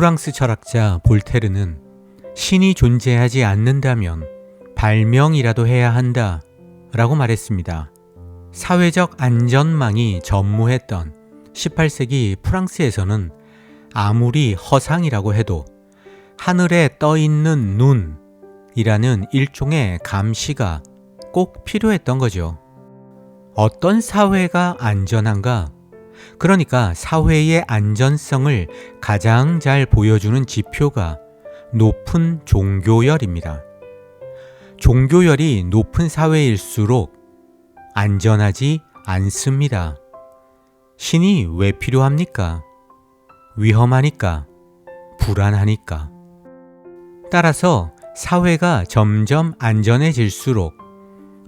프랑스 철학자 볼테르는 신이 존재하지 않는다면 발명이라도 해야 한다 라고 말했습니다. 사회적 안전망이 전무했던 18세기 프랑스에서는 아무리 허상이라고 해도 하늘에 떠있는 눈이라는 일종의 감시가 꼭 필요했던 거죠. 어떤 사회가 안전한가? 그러니까 사회의 안전성을 가장 잘 보여주는 지표가 높은 종교열입니다. 종교열이 높은 사회일수록 안전하지 않습니다. 신이 왜 필요합니까? 위험하니까, 불안하니까. 따라서 사회가 점점 안전해질수록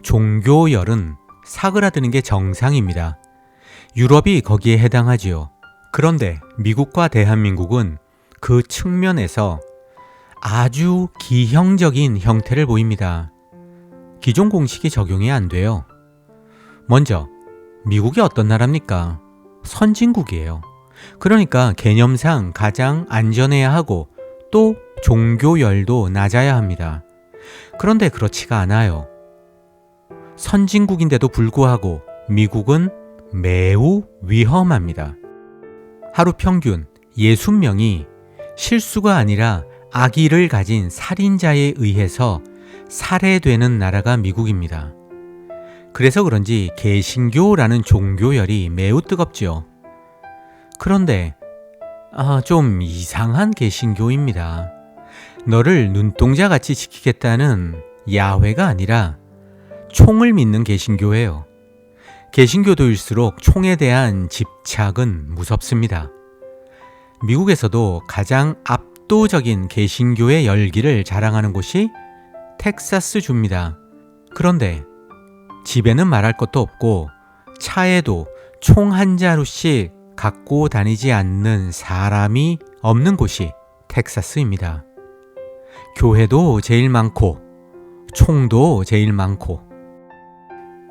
종교열은 사그라드는 게 정상입니다. 유럽이 거기에 해당하지요. 그런데 미국과 대한민국은 그 측면에서 아주 기형적인 형태를 보입니다. 기존 공식이 적용이 안 돼요. 먼저 미국이 어떤 나라입니까? 선진국이에요. 그러니까 개념상 가장 안전해야 하고 또 종교열도 낮아야 합니다. 그런데 그렇지가 않아요. 선진국인데도 불구하고 미국은 매우 위험합니다. 하루 평균 60명이 실수가 아니라 악의를 가진 살인자에 의해서 살해되는 나라가 미국입니다. 그래서 그런지 개신교라는 종교열이 매우 뜨겁죠. 그런데 좀 이상한 개신교입니다. 너를 눈동자같이 지키겠다는 야훼가 아니라 총을 믿는 개신교예요. 개신교도일수록 총에 대한 집착은 무섭습니다. 미국에서도 가장 압도적인 개신교의 열기를 자랑하는 곳이 텍사스주입니다. 그런데 집에는 말할 것도 없고 차에도 총 한 자루씩 갖고 다니지 않는 사람이 없는 곳이 텍사스입니다. 교회도 제일 많고 총도 제일 많고.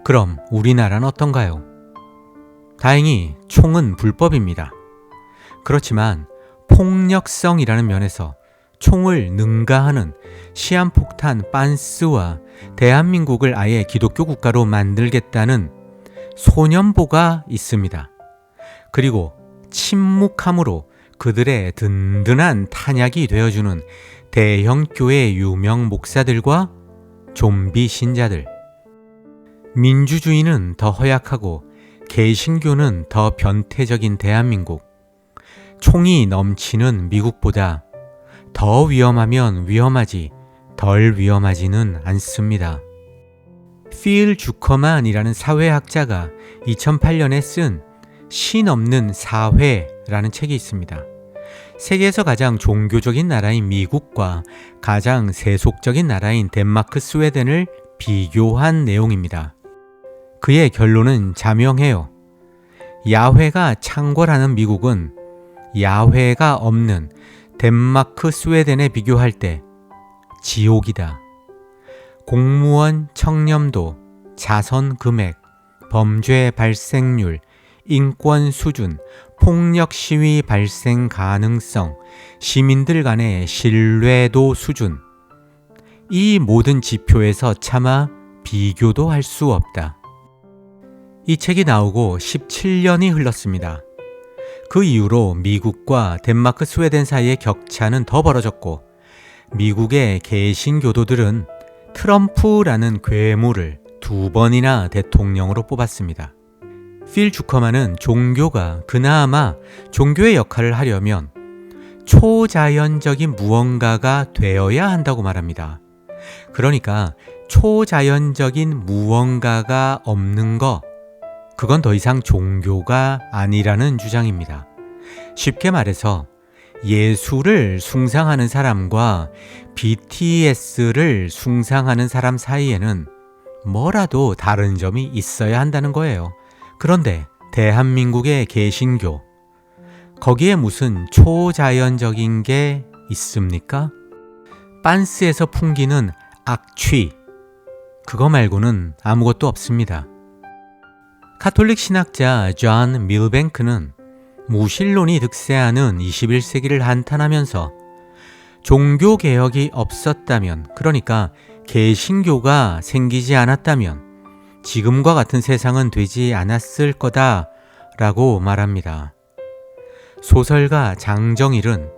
그럼 우리나라는 어떤가요? 다행히 총은 불법입니다. 그렇지만 폭력성이라는 면에서 총을 능가하는 시한폭탄 빤스와 대한민국을 아예 기독교 국가로 만들겠다는 소년보가 있습니다. 그리고 침묵함으로 그들의 든든한 탄약이 되어주는 대형교회 유명 목사들과 좀비 신자들. 민주주의는 더 허약하고 개신교는 더 변태적인 대한민국. 총이 넘치는 미국보다 더 위험하면 위험하지 덜 위험하지는 않습니다. 필 주커만이라는 사회학자가 2008년에 쓴 신 없는 사회라는 책이 있습니다. 세계에서 가장 종교적인 나라인 미국과 가장 세속적인 나라인 덴마크, 스웨덴을 비교한 내용입니다. 그의 결론은 자명해요. 야훼가 창궐하는 미국은 야훼가 없는 덴마크, 스웨덴에 비교할 때 지옥이다. 공무원 청렴도, 자선 금액, 범죄 발생률, 인권 수준, 폭력 시위 발생 가능성, 시민들 간의 신뢰도 수준. 이 모든 지표에서 차마 비교도 할 수 없다. 이 책이 나오고 17년이 흘렀습니다. 그 이후로 미국과 덴마크, 스웨덴 사이의 격차는 더 벌어졌고 미국의 개신교도들은 트럼프라는 괴물을 2번이나 대통령으로 뽑았습니다. 필 주커만은 종교가 그나마 종교의 역할을 하려면 초자연적인 무언가가 되어야 한다고 말합니다. 그러니까 초자연적인 무언가가 없는 거, 그건 더 이상 종교가 아니라는 주장입니다. 쉽게 말해서 예수를 숭상하는 사람과 BTS를 숭상하는 사람 사이에는 뭐라도 다른 점이 있어야 한다는 거예요. 그런데 대한민국의 개신교, 거기에 무슨 초자연적인 게 있습니까? 빤스에서 풍기는 악취, 그거 말고는 아무것도 없습니다. 카톨릭 신학자 존 밀뱅크는 무신론이 득세하는 21세기를 한탄하면서 종교개혁이 없었다면, 그러니까 개신교가 생기지 않았다면 지금과 같은 세상은 되지 않았을 거다라고 말합니다. 소설가 장정일은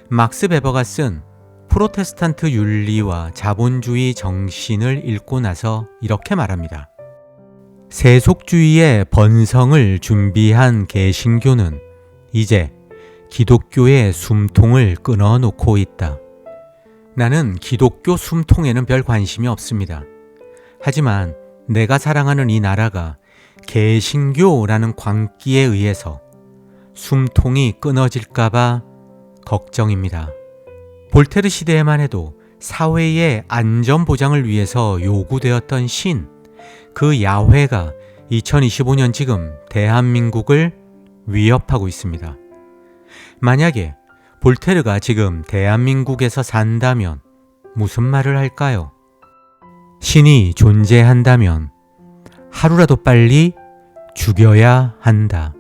막스 베버가 쓴 프로테스탄트 윤리와 자본주의 정신을 읽고 나서 이렇게 말합니다. 세속주의의 번성을 준비한 개신교는 이제 기독교의 숨통을 끊어놓고 있다. 나는 기독교 숨통에는 별 관심이 없습니다. 하지만 내가 사랑하는 이 나라가 개신교라는 광기에 의해서 숨통이 끊어질까봐 걱정입니다. 볼테르 시대에만 해도 사회의 안전 보장을 위해서 요구되었던 신, 그 야훼가 2025년 지금 대한민국을 위협하고 있습니다. 만약에 볼테르가 지금 대한민국에서 산다면 무슨 말을 할까요? 신이 존재한다면 하루라도 빨리 죽여야 한다.